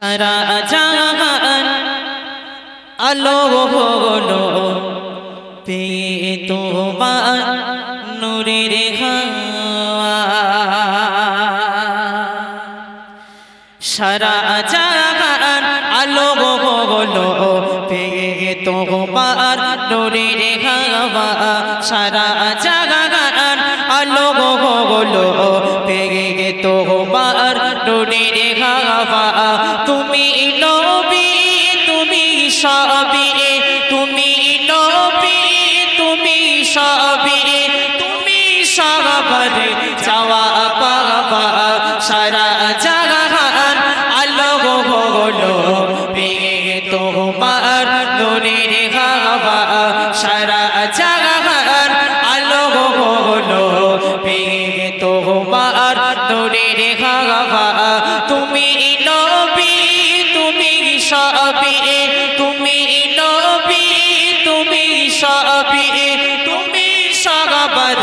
সারা জাহান আলো হলো পেয়ে তোমার নূরের হাওয়া। সারা জাহান আলো হলো পেয়ে তোমার নূরের হাওয়া। সারা জাহান আলো হলো পেয়ে তোমার নূরের হাওয়া। তুমি নবী তুমি সবই, তুমি নবী তুমি সবই, তুমি সবার চাওয়া পাওয়া। সারা জাহান আলো হলো পেয়ে তোমার নূরের হাওয়া। সারা জাহান আলো হলো পেয়ে তোমার নূরের হাওয়া। তুমি নবী তুমি সবই, তুমি নবী তুমি সবই, তুমি সবার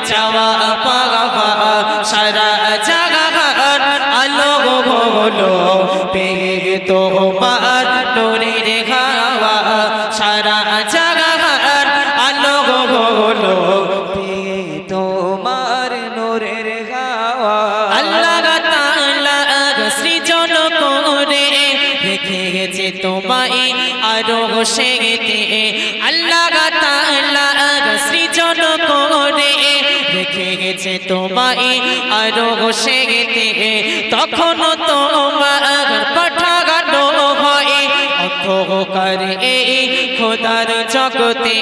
চাওয়া পাওয়া। সারা জাহান আলো হলো পেয়ে তোমার নূরের হাওয়া। সারা জাহান আলো হলো পেয়ে তোমার নূরের হাওয়া। আল্লাহ তাআলা সৃজন করে রেখেছে তোমায় আরো সেতে। আল্লাহ তাআলা সৃজন করে রেখেছে তোমায় আরো সেতে। তখন তোমার পাঠানো হয় অন্ধকার এই খোদার জগতে।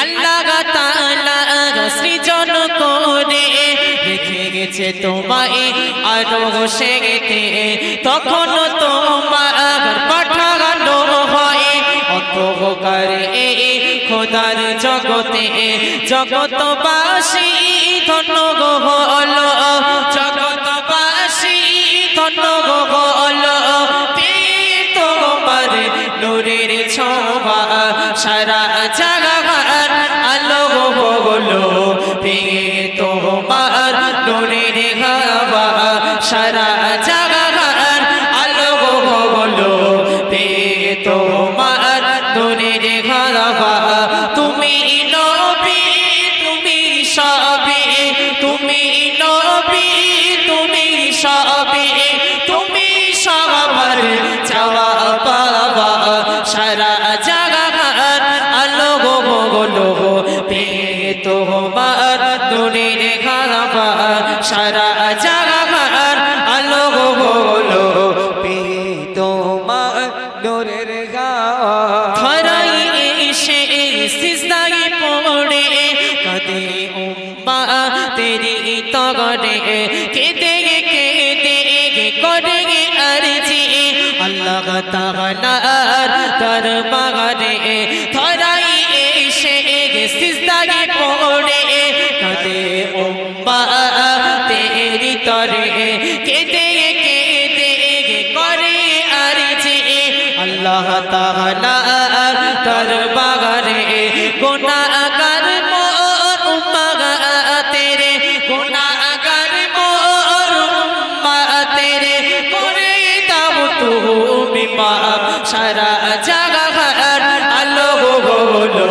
আল্লাহ তাআলা সৃজন করে রেখেছে তোমায় আরো সেতে। তখন তোমার পাঠানো হয় অন্ধকার এই খোদার জগতে। জগতবাসী ধন্য হলো, জগতবাসী ধন্য হলো পেয়ে তোমার নূরের ছোঁয়া। সারা জাহান আলো হলো পেয়ে তোমার নূরের হাওয়া। সারা জাহান আলো হলো পেয়ে তোমার নূরের হাওয়া। তুমি নবী তুমি সবই, তুমি নবী তুমি সবই, তুমি সবার চাওয়া পাওয়া। সারা জাহান আলো হলো পেয়ে তোমার নূরের হাওয়া। সারা জাহান আলো হলো পেয়ে তোমার নূরের হাওয়া। ধরাই এসে সিজদায় পড়ে কাঁদে উম্মতেরি তগরে। কেঁদে কেঁদে করে আরজি আল্লাহ তাআলার দরবারে। ধরাই এসে সিজদায় পড়ে কাঁদে উম্মতেরি তরে। কেঁদে কেঁদে করে আরজি আল্লাহ তাআলার দরবারে। গুনাহগার মোর উম্মতেরে, গুনাহগার মোর উম্মতেরে করে দাও তুমি মাফ। সারা জাহান আলো হলো